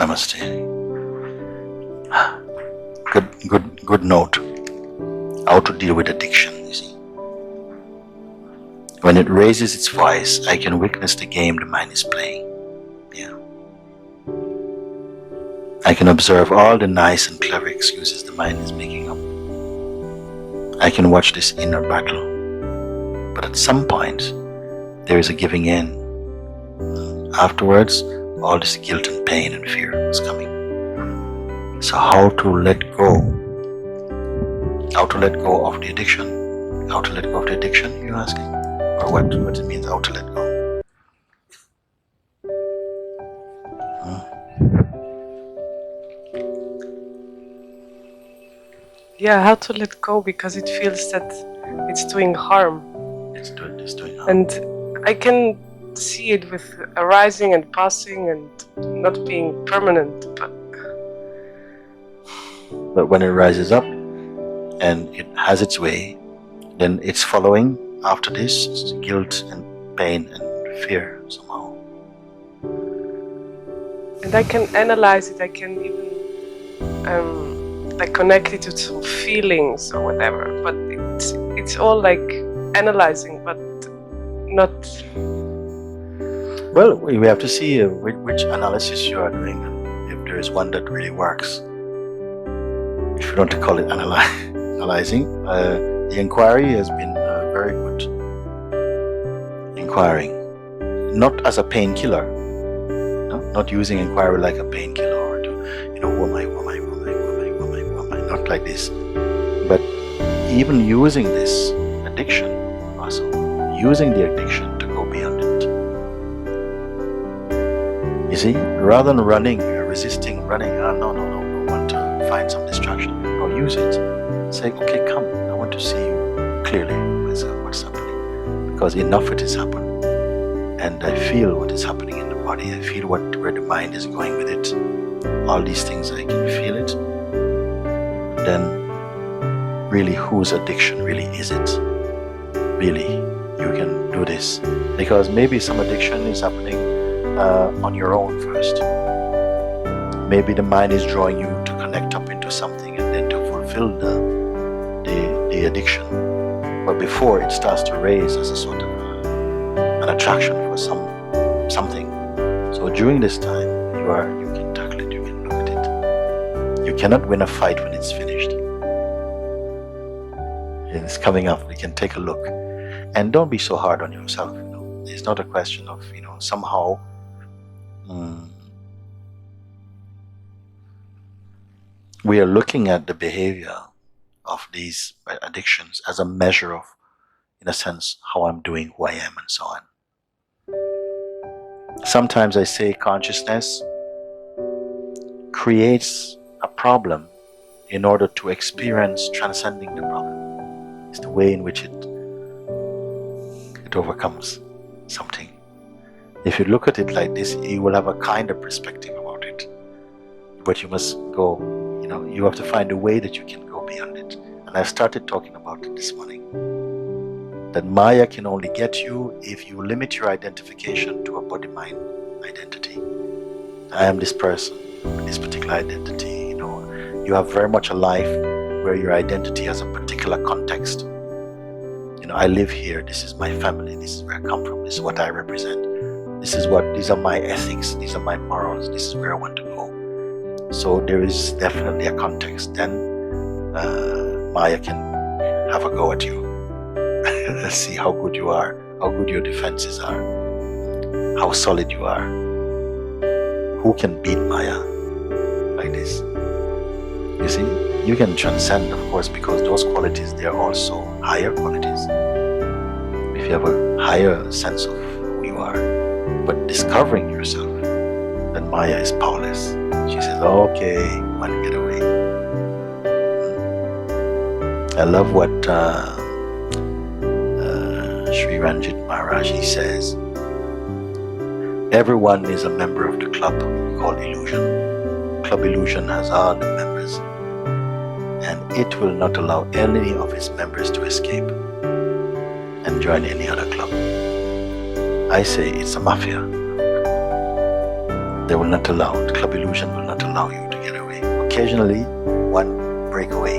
Namaste. Good note. How to deal with addiction, you see. When it raises its voice, I can witness the game the mind is playing. Yeah. I can observe all the nice and clever excuses the mind is making up. I can watch this inner battle. But at some point, there is a giving in. Afterwards, all this guilt and pain and fear is coming. So how to let go? How to let go of the addiction? How to let go of the addiction, you're asking? Or what it means, how to let go? Yeah, how to let go, because it feels that it's doing harm. It's doing harm. And I can see it with arising and passing and not being permanent. But when it rises up and it has its way, then it's following after this guilt and pain and fear somehow. And I can analyze it. I can even connect it to some feelings or whatever. But it's all like analyzing, but not. Well, we have to see which analysis you are doing, and if there is one that really works. If you don't call it analyzing, the inquiry has been very good. Inquiring, not as a painkiller, not using inquiry like a painkiller or to, who am I, not like this, but even using this addiction, also using the addiction to go beyond it. You see, rather than running, resisting, running, no, want to find some distraction, or use it. Say, okay, come, I want to see you clearly what's happening, because enough it has happened, and I feel what is happening in the body. I feel where the mind is going with it. All these things, I can feel it. Then, really, whose addiction really is it? Really, you can do this, because maybe some addiction is happening on your own first. Maybe the mind is drawing you to connect up into something and then to fulfill the addiction. But before it starts to raise as a sort of an attraction for something. So during this time, you can tackle it, you can look at it. You cannot win a fight when it's finished. It's coming up, we can take a look. And don't be so hard on yourself. It's not a question of, somehow we are looking at the behavior of these addictions as a measure of, in a sense, how I'm doing, who I am, and so on. Sometimes I say consciousness creates a problem in order to experience transcending the problem. It's the way in which it overcomes something. If you look at it like this, you will have a kind of perspective about it. But you must go, you have to find a way that you can go beyond it. And I started talking about it this morning. That Maya can only get you if you limit your identification to a body-mind identity. I am this person with this particular identity. You have very much a life where your identity has a particular context. I live here, this is my family, this is where I come from, this is what I represent. These are my ethics, these are my morals, this is where I want to go. So there is definitely a context. Then Maya can have a go at you. See how good you are, how good your defenses are, how solid you are. Who can beat Maya like this? You see, you can transcend, of course, because those qualities, they are also higher qualities. If you have a higher sense of who you are, but discovering yourself, then Maya is powerless. She says, okay, want to get away. I love what Sri Ranjit Maharaji says. Everyone is a member of the club called Illusion. Club Illusion has all the members, and it will not allow any of its members to escape and join any other club. I say it's a mafia. They will not allow it. Club illusion will not allow you to get away. Occasionally, one breakaway.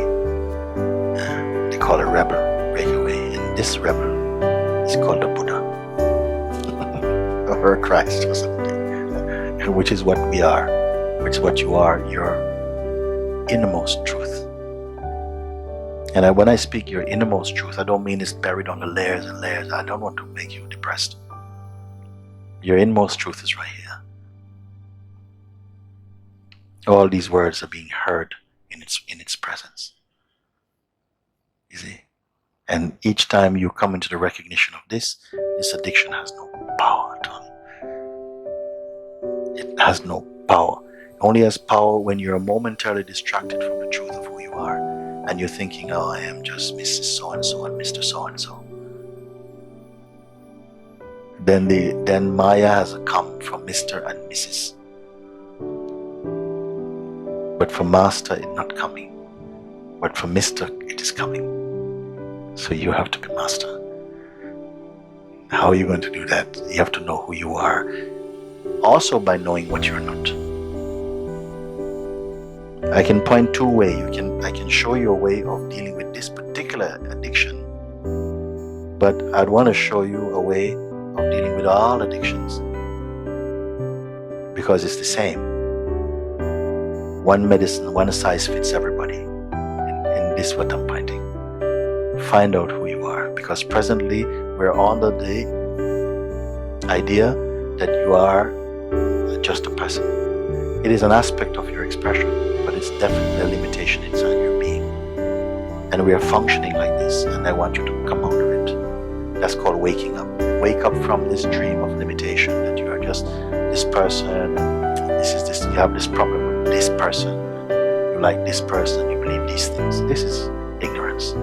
They call a rebel breakaway, and this rebel is called a Buddha or a Christ or something, which is what we are, which is what you are, your innermost truth. And when I speak your innermost truth, I don't mean it's buried under layers and layers. I don't want to make you depressed. Your innermost truth is right here. All these words are being heard in its presence. You see? And each time you come into the recognition of this addiction has no power at all. It has no power. It only has power when you're momentarily distracted from the truth of who you are. And you're thinking, oh, I am just Mrs. So-and-so and Mr. So-and-so. Then Maya has come from Mr. and Mrs. But for Master, it's not coming. But for Mr., it is coming. So you have to be Master. How are you going to do that? You have to know who you are. Also by knowing what you're not. I can point two ways. I can show you a way of dealing with this particular addiction. But I'd want to show you a way of dealing with all addictions. Because it's the same. One medicine, one size fits everybody. In this what I'm pointing. Find out who you are, because presently we're under the idea that you are just a person. It is an aspect of your expression, but it's definitely a limitation inside your being. And we are functioning like this, and I want you to come out of it. That's called waking up. Wake up from this dream of limitation, that you are just this person, you have this problem with this person, you like this person, you believe these things. This is ignorance.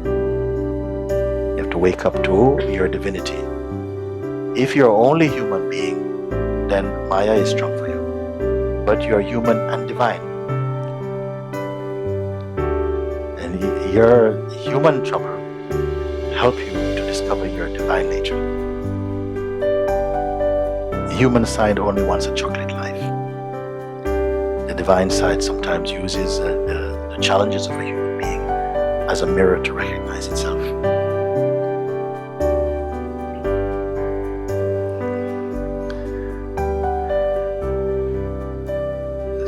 You have to wake up to your divinity. If you're only human being, then Maya is strong for you. But you're human and divine. And your human trouble help you to discover your divine nature. The human side only wants a chocolate life. The divine side sometimes uses the challenges of a human being as a mirror to recognize itself.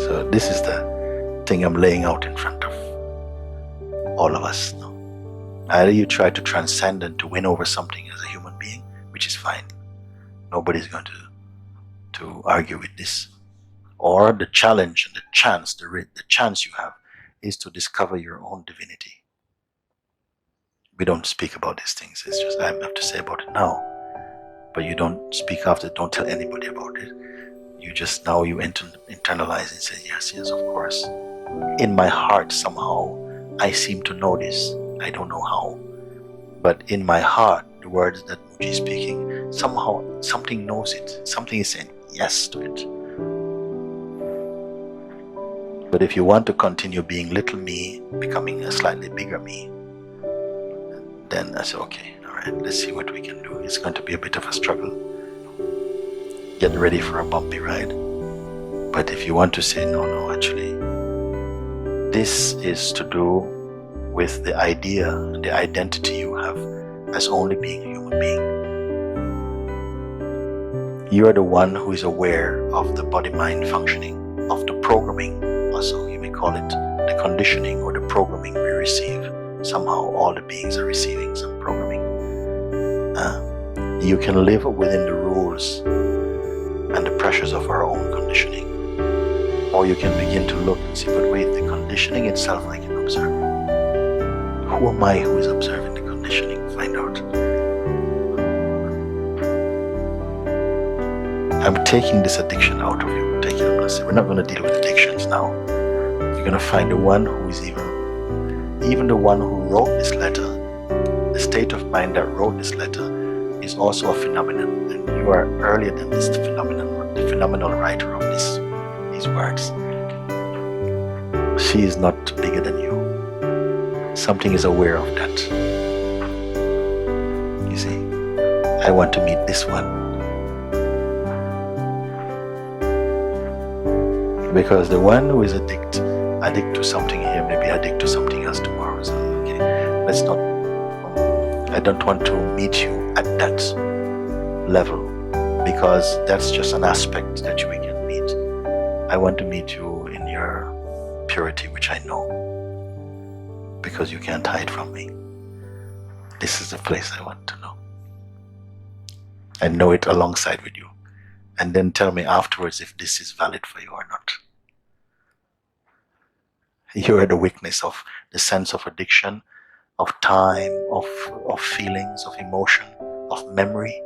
So this is the thing I'm laying out in front of all of us now. Either you try to transcend and to win over something as a human being, which is fine. Nobody's going to argue with this. Or the challenge and the chance you have is to discover your own divinity. We don't speak about these things. It's just I have to say about it now. But you don't speak after, don't tell anybody about it. You just now you internalize and say, yes, of course. In my heart somehow, I seem to know this. I don't know how. But in my heart, the words that Mooji is speaking, somehow something knows it. Something is saying yes to it. But if you want to continue being little me, becoming a slightly bigger me, then I say, okay, all right, let's see what we can do. It's going to be a bit of a struggle. Get ready for a bumpy ride. But if you want to say, no, actually, this is to do with the idea and the identity you have as only being a human being. You are the one who is aware of the body-mind functioning, of the programming. Also, you may call it the conditioning or the programming we receive. Somehow all the beings are receiving some programming. You can live within the rules and the pressures of our own conditioning. Or you can begin to look and see, but wait, the conditioning itself I can observe. Who am I who is observing the conditioning? Find out. I'm taking this addiction out of you. We're not going to deal with addictions now. You're going to find the one who is even the one who wrote this letter. The state of mind that wrote this letter is also a phenomenon, and you are earlier than this phenomenon, the phenomenal writer of these words. She is not bigger than you. Something is aware of that. You see, I want to meet this one. Because the one who is addict to something here may be addict to something else tomorrow. So okay, let's not. I don't want to meet you at that level, because that's just an aspect that we can meet. I want to meet you in your purity, which I know, because you can't hide from me. This is the place I want to know. I know it alongside with you. And then tell me afterwards if this is valid for you or not. You are the witness of the sense of addiction, of time, of feelings, of emotion, of memory.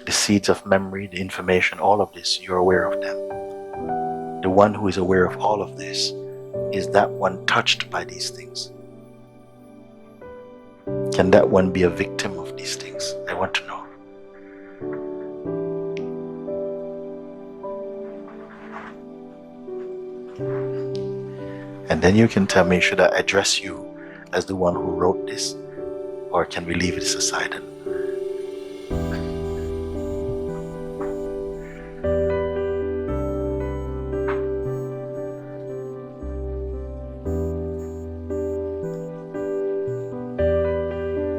The seeds of memory, the information, all of this, you're aware of them. The one who is aware of all of this is that one touched by these things. Can that one be a victim of these things? I want to know. And then you can tell me, should I address you as the one who wrote this, or can we leave this aside?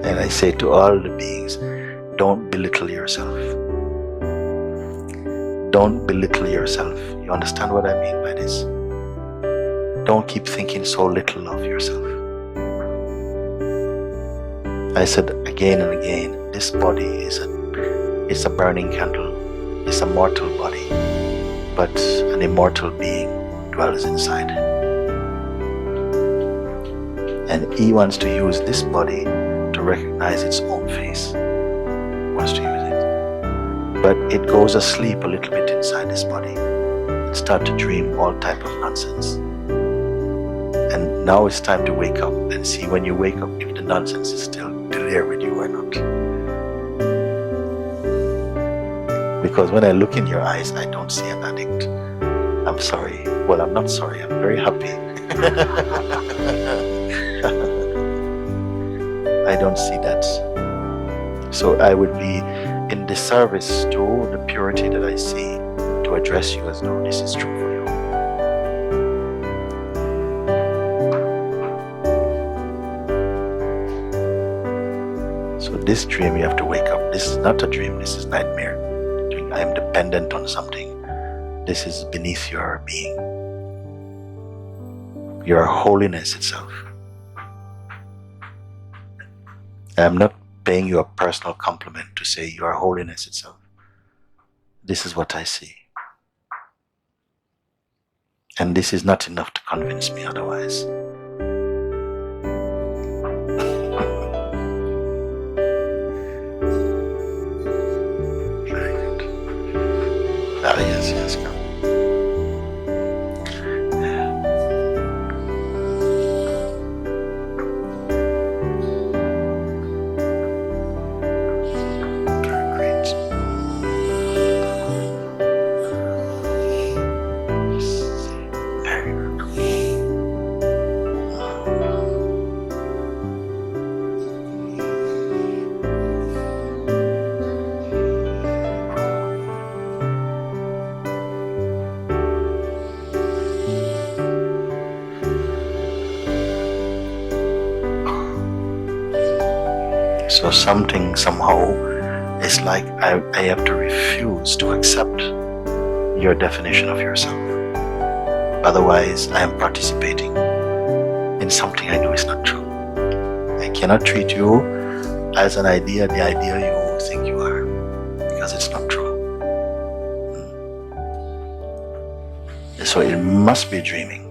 And I say to all the beings, don't belittle yourself. Don't belittle yourself. You understand what I mean by this? Don't keep thinking so little of yourself. I said again and again, this body is a burning candle. It's a mortal body, but an immortal being dwells inside. And he wants to use this body to recognize its own face. He wants to use it. But it goes asleep a little bit inside this body. It starts to dream all type of nonsense. And now it's time to wake up and see when you wake up if the nonsense is still there with you or not. Because when I look in your eyes, I don't see an addict. I'm sorry. Well, I'm not sorry. I'm very happy. I don't see that. So I would be in disservice to the purity that I see to address you as though this is true for you. So this dream, you have to wake up. This is not a dream, this is nightmare. I am dependent on something. This is beneath your being. Your holiness itself. I am not paying you a personal compliment to say you are holiness itself. This is what I see. And this is not enough to convince me otherwise. Very good. Ah, yes, come. So something somehow is like I have to refuse to accept your definition of yourself. Otherwise, I am participating in something I know is not true. I cannot treat you as an idea, the idea you think you are, because it's not true. So it must be dreaming.